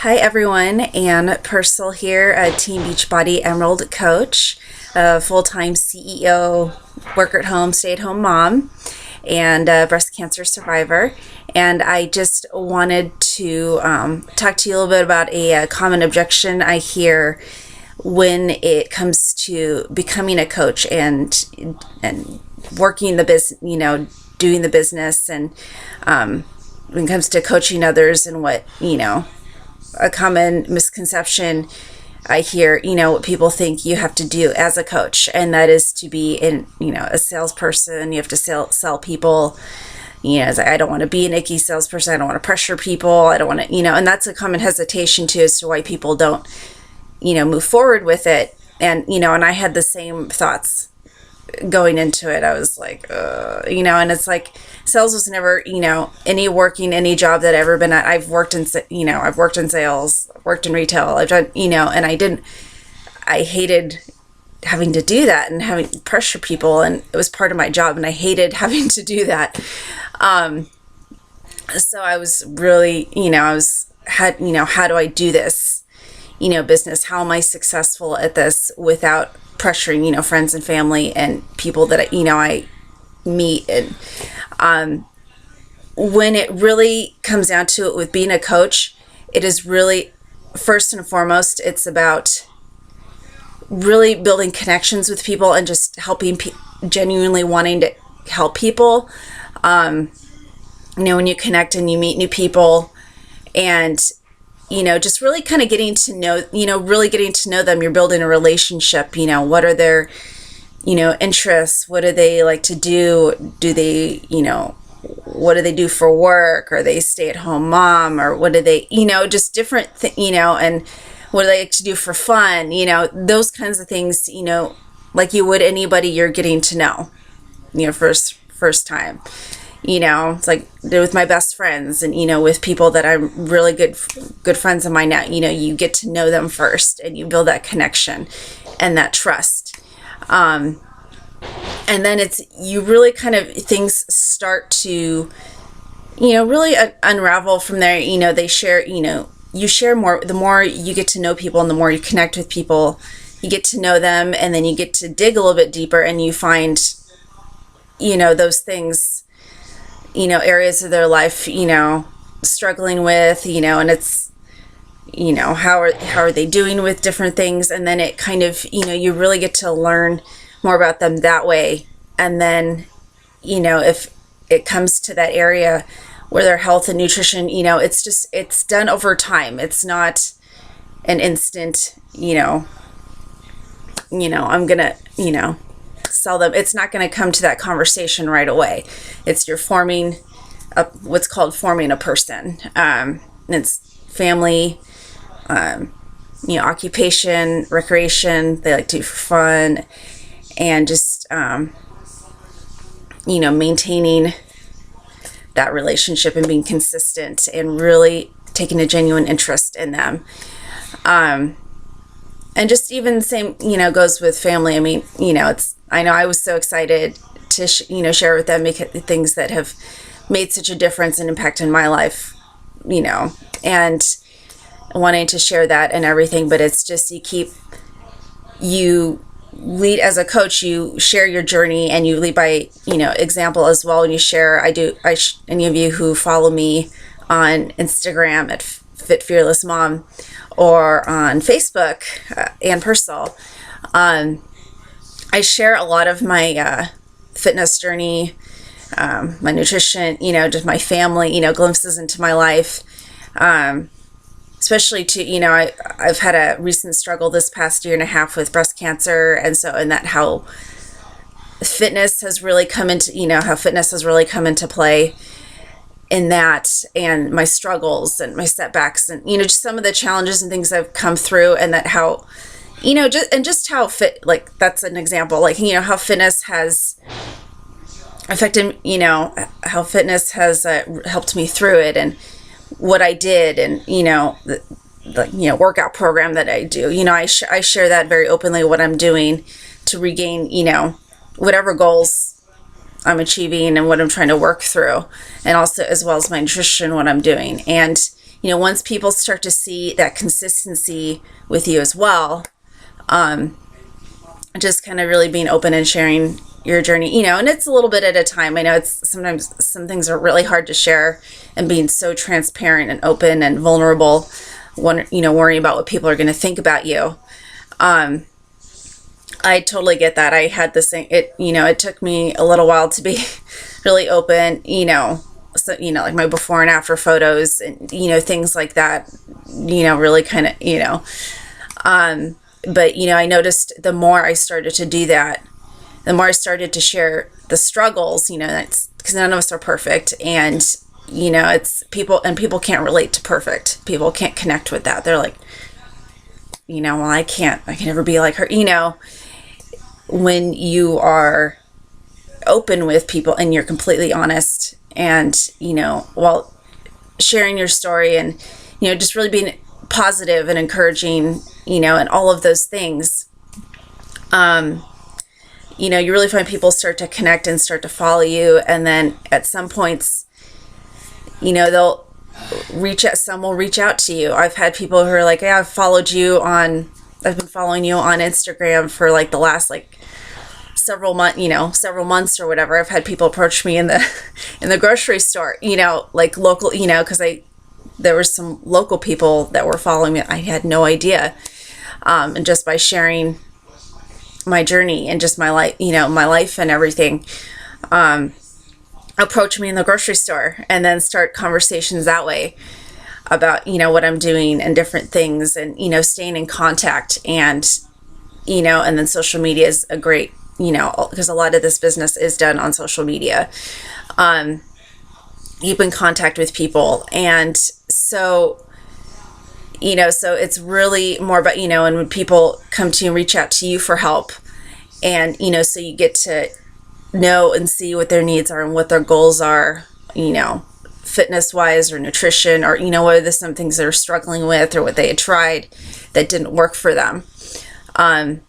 Hi everyone, Anne Pursell here, a Team Beachbody Emerald coach, a full-time CEO, work-at-home, stay-at-home mom, and a breast cancer survivor. And I just wanted to talk to you a little bit about a common objection I hear when it comes to becoming a coach and working the business, doing the business, and when it comes to coaching others and what, a common misconception I hear, what people think you have to do as a coach, and that is to be a salesperson. You have to sell people. I don't want to be an icky salesperson. I don't want to pressure people. I don't want to, and that's a common hesitation too as to why people don't, move forward with it. And, and I had the same thoughts going into it. I was like, and it's like sales was never, any job that I've ever been at. I've worked in sales, worked in retail. I've done, and I hated having to do that and having to pressure people. And it was part of my job and I hated having to do that. So I was really, how do I do this, business? How am I successful at this without pressuring, friends and family and people that, I meet? And when it really comes down to it with being a coach, it is really, first and foremost, it's about really building connections with people and just helping, genuinely wanting to help people. When you connect and you meet new people and, just really kind of getting to know them, you're building a relationship. What are their, interests? What do they like to do? Do they, what do they do for work? Are they stay-at-home mom? Or what do they, just different, and what do they like to do for fun? Those kinds of things, like you would anybody you're getting to know, first time. It's like with my best friends and, with people that I'm really good friends of mine now, you get to know them first and you build that connection and that trust. And then you really kind of, things start to, really unravel from there. They share, you share more, the more you get to know people and the more you connect with people, you get to know them, and then you get to dig a little bit deeper and you find, those things, areas of their life, struggling with, and it's, how are they doing with different things? And then it kind of, you really get to learn more about them that way. And then, if it comes to that area where their health and nutrition, it's done over time. It's not an instant, I'm gonna, sell them. It's not going to come to that conversation right away. You're forming what's called forming a person. And it's family, occupation, recreation, they like to do for fun, and just, maintaining that relationship and being consistent and really taking a genuine interest in them. And just even the same, goes with family. I mean, I know I was so excited to, share with them things that have made such a difference and impact in my life, and wanting to share that and everything. But it's just, you lead as a coach, you share your journey and you lead by, example as well. And you share, any of you who follow me on Instagram at Fit Fearless Mom or on Facebook, Anne Pursell, I share a lot of my fitness journey, my nutrition, just my family, glimpses into my life, especially to, I've had a recent struggle this past year and a half with breast cancer. And that how fitness has really come into, play in that, and my struggles and my setbacks and, just some of the challenges and things I've come through, and that how, just how that's an example, how fitness has affected, how fitness has helped me through it, and what I did, and, the workout program that I do, I share that very openly, what I'm doing to regain, whatever goals I'm achieving and what I'm trying to work through, and also as well as my nutrition, what I'm doing. And, once people start to see that consistency with you as well, just kind of really being open and sharing your journey, and it's a little bit at a time. I know it's sometimes some things are really hard to share, and being so transparent and open and vulnerable, worrying about what people are going to think about you. I totally get that. I had this thing, it took me a little while to be really open, so, like my before and after photos and, things like that, really kind of, but, I noticed the more I started to do that, the more I started to share the struggles, that's because none of us are perfect. And, it's people can't relate to perfect. People can't connect with that. They're like, well, I can never be like her, when you are open with people and you're completely honest and, while sharing your story and, just really being positive and encouraging, and all of those things, you really find people start to connect and start to follow you. And then at some points, they'll some will reach out to you. I've had people who are like, yeah, I've been following you on Instagram for like the last several months or whatever. I've had people approach me in the grocery store, like local, because there were some local people that were following me. I had no idea. And just by sharing my journey and just my life and everything, approach me in the grocery store and then start conversations that way about, what I'm doing and different things and, staying in contact and, and then social media is a great, because a lot of this business is done on social media. Keep in contact with people. And so, so it's really more about, and when people come to you and reach out to you for help and, so you get to know and see what their needs are and what their goals are, fitness wise or nutrition or, what are some things they're struggling with or what they had tried that didn't work for them. And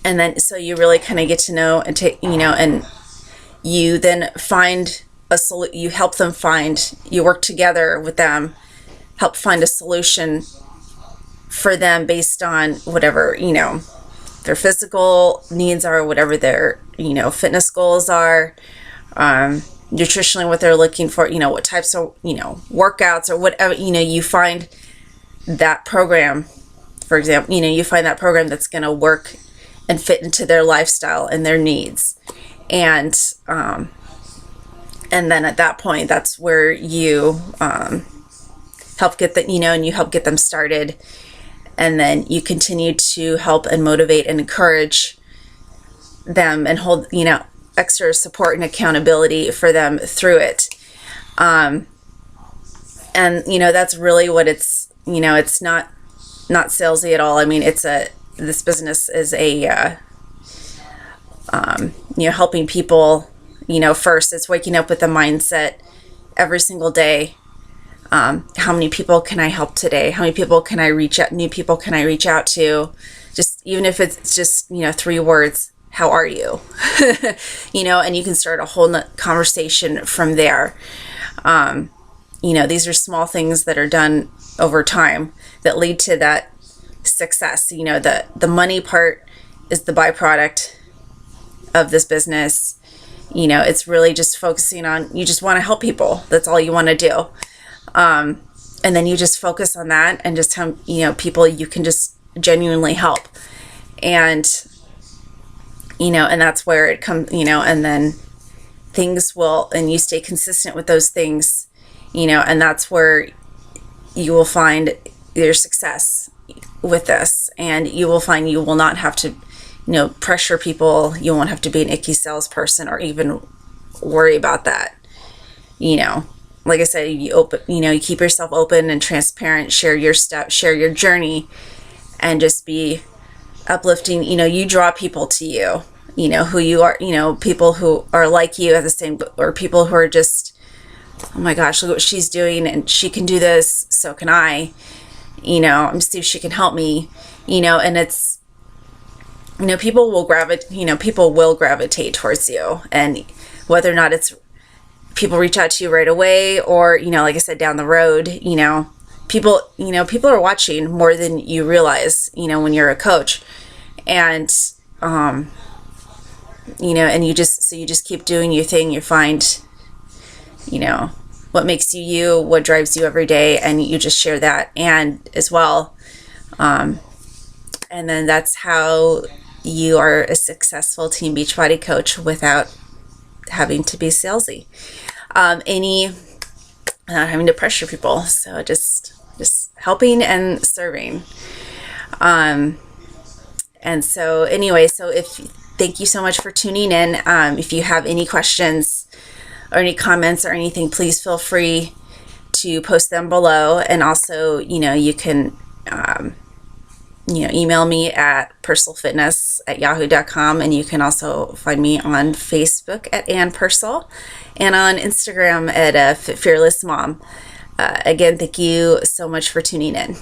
then, so you really kind of get to know and take, and you then find you help them you work together with them, help find a solution for them based on whatever, their physical needs are, whatever their, fitness goals are, nutritionally, what they're looking for, what types of, workouts or whatever, you find that program, for example, you find that program that's going to work and fit into their lifestyle and their needs. And then at that point, that's where you, help get that, and you help get them started. And then you continue to help and motivate and encourage them and hold, extra support and accountability for them through it. And, that's really what it's, it's not salesy at all. I mean, this business is helping people, first it's waking up with a mindset every single day. How many people can I help today? How many people can I reach out? New people can I reach out to? Just, even if it's just, 3 words, how are you? And you can start a whole conversation from there. These are small things that are done over time that lead to that success. The money part is the byproduct of this business. It's really just focusing on, you just want to help people. That's all you want to do. And then you just focus on that and just how, people you can just genuinely help. And, and that's where it comes, and then things will, and you stay consistent with those things, and that's where you will find your success with this. And you will find you will not have to, pressure people. You won't have to be an icky salesperson or even worry about that. Like I said, you keep yourself open and transparent, share your steps, share your journey, and just be uplifting. You draw people to you, who you are, people who are like you at the same, or people who are just, oh my gosh, look what she's doing and she can do this, so can I, I'm see if she can help me, and it's, people will gravitate towards you, and whether or not it's people reach out to you right away, or, like I said, down the road, people are watching more than you realize, when you're a coach. And, and you just keep doing your thing. You find, what makes you you, what drives you every day, and you just share that. And as well, and then that's how you are a successful Team Beachbody coach without having to be salesy. Not having to pressure people. So just helping and serving. And so anyway, thank you so much for tuning in. If you have any questions or any comments or anything, please feel free to post them below. And also, you can, email me at PursellFitness@yahoo.com. And you can also find me on Facebook at Anne Pursell and on Instagram at Fit Fearless Mom. Again, thank you so much for tuning in.